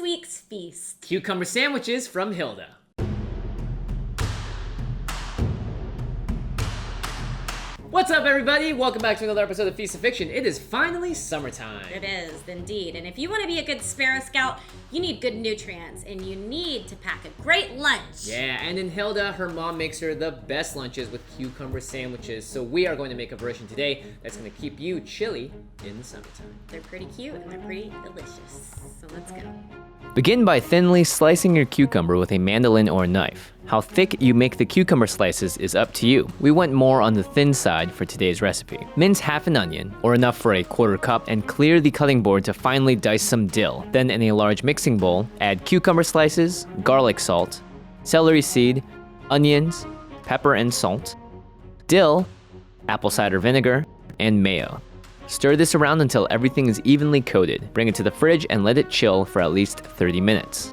week's feast. Cucumber sandwiches from Hilda. What's up, everybody? Welcome back to another episode of Feast of Fiction. It is finally summertime. It is, indeed. And if you want to be a good Sparrow Scout, you need good nutrients, and you need to pack a great lunch. Yeah, and in Hilda, her mom makes her the best lunches with cucumber sandwiches. So we are going to make a version today that's going to keep you chilly in the summertime. They're pretty cute, and they're pretty delicious. So let's go. Begin by thinly slicing your cucumber with a mandolin or knife. How thick you make the cucumber slices is up to you. We went more on the thin side for today's recipe. Mince half an onion, or enough for a quarter cup, and clear the cutting board to finely dice some dill. Then in a large mixing bowl, add cucumber slices, garlic salt, celery seed, onions, pepper and salt, dill, apple cider vinegar, and mayo. Stir this around until everything is evenly coated. Bring it to the fridge and let it chill for at least 30 minutes.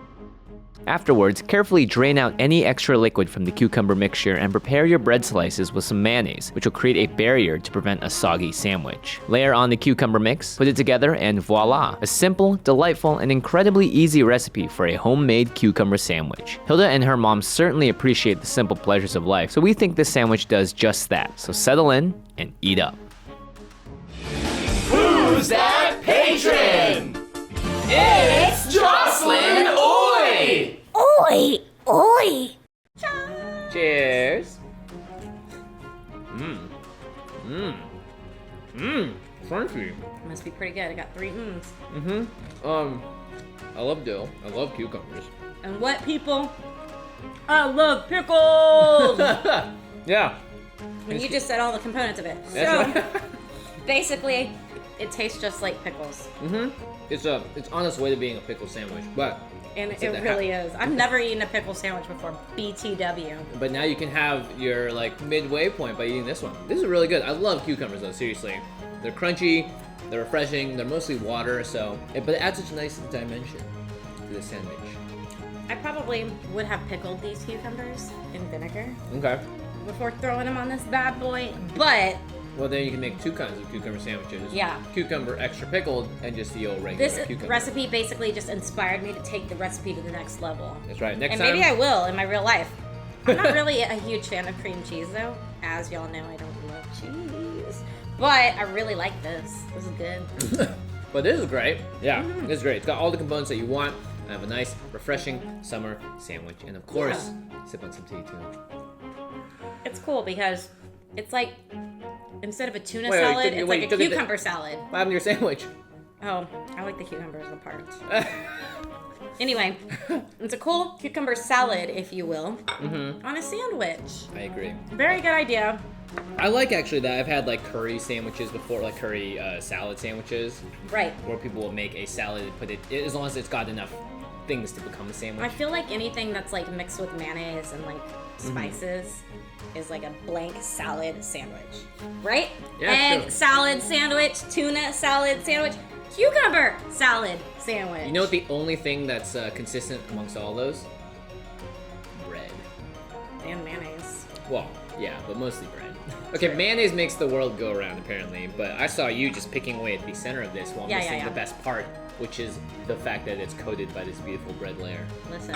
Afterwards, carefully drain out any extra liquid from the cucumber mixture and prepare your bread slices with some mayonnaise, which will create a barrier to prevent a soggy sandwich. Layer on the cucumber mix, put it together, and voila! A simple, delightful, and incredibly easy recipe for a homemade cucumber sandwich. Hilda and her mom certainly appreciate the simple pleasures of life, so we think this sandwich does just that. So settle in and eat up. Who's that patron? It's Jocelyn Oy! Oi! Oi! Cheers. Crunchy. Must be pretty good. I got 3 mms. I love dill. I love cucumbers. And what, people? I love pickles! Yeah. When you just said all the components of it. That's So, basically, it tastes just like pickles. It's on its way to being a pickle sandwich, but And it's it at the really is. I've never eaten a pickle sandwich before. BTW. But now you can have your like midway point by eating this one. This is really good. I love cucumbers though, seriously. They're crunchy, they're refreshing, they're mostly water, but it adds such a nice dimension to the sandwich. I probably would have pickled these cucumbers in vinegar Okay. before throwing them on this bad boy, but Well, then you can make 2 kinds of cucumber sandwiches. Yeah. Cucumber extra pickled and just the old regular this cucumber. recipe basically just inspired me to take the recipe to the next level. That's right. Next And time. maybe I will in my real life. I'm not really a huge fan of cream cheese though. As y'all know, I don't love cheese. But I really like this. This is good. But this is great. Yeah, this is great. It's got all the components that you want. And have a nice, refreshing summer sandwich. And of course, sip on some tea too. It's cool because it's like, instead of a tuna Wait, salad, it's wait, like you a took it cucumber salad. What happened to your sandwich? Oh, I like the cucumbers apart. Anyway, it's a cool cucumber salad, if you will, on a sandwich. I agree. Very good idea. I like actually that I've had like curry sandwiches before, like curry salad sandwiches, Right. where people will make a salad and put it, as long as it's got enough things to become a sandwich. I feel like anything that's like mixed with mayonnaise and like spices is like a blank salad sandwich, right? Yeah, Egg sure. salad sandwich, tuna salad sandwich, cucumber salad sandwich. You know what the only thing that's consistent amongst all those? Bread. And mayonnaise. Well, yeah, but mostly bread. Okay, mayonnaise makes the world go around apparently, but I saw you just picking away at the center of this while missing the best part, which is the fact that it's coated by this beautiful bread layer. Listen,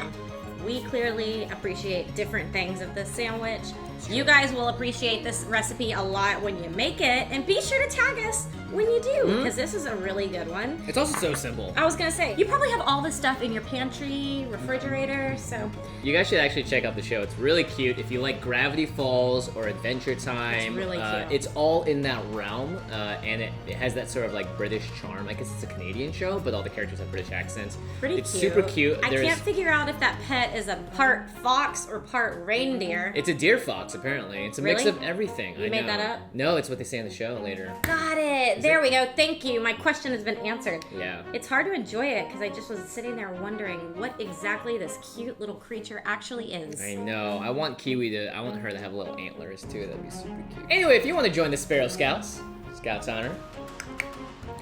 we clearly appreciate different things of this sandwich. You guys will appreciate this recipe a lot when you make it, and be sure to tag us when you do, because this is a really good one. It's also so simple. I was gonna say, you probably have all this stuff in your pantry, refrigerator, so You guys should actually check out the show. It's really cute. If you like Gravity Falls or Adventure Time, It's really cute. It's all in that realm, and it has that sort of like British charm. I guess it's a Canadian show, but all the characters have British accents. pretty It's cute. super cute. I can't figure out if that pet is a part fox or part reindeer. It's a deer fox, apparently. It's a mix Really? of everything. You I made know. that up? No, it's what they say in the show later. Got it. There we go. Thank you. My question has been answered. Yeah. It's hard to enjoy it because I just was sitting there wondering what exactly this cute little creature actually is. I know. I want I want her to have little antlers too. That'd be super cute. Anyway, if you want to join the Sparrow Scouts, Scouts Honor.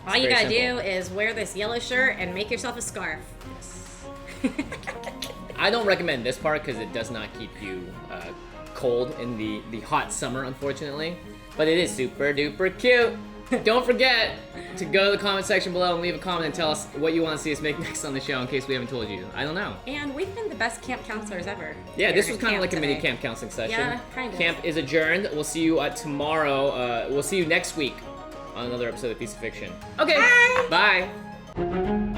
All you very gotta simple. do is wear this yellow shirt and make yourself a scarf. I don't recommend this part because it does not keep you cold in the hot summer, unfortunately. But it is super duper cute. Don't forget to go to the comment section below and leave a comment and tell us what you want to see us make next on the show in case we haven't told you. I don't know. And we've been the best camp counselors ever. Yeah, here this was at kind of camp like a mini today. camp counseling session. Yeah, kind of. Camp is adjourned. We'll see you tomorrow. We'll see you next week on another episode of Piece of Fiction. Okay. Bye. Bye.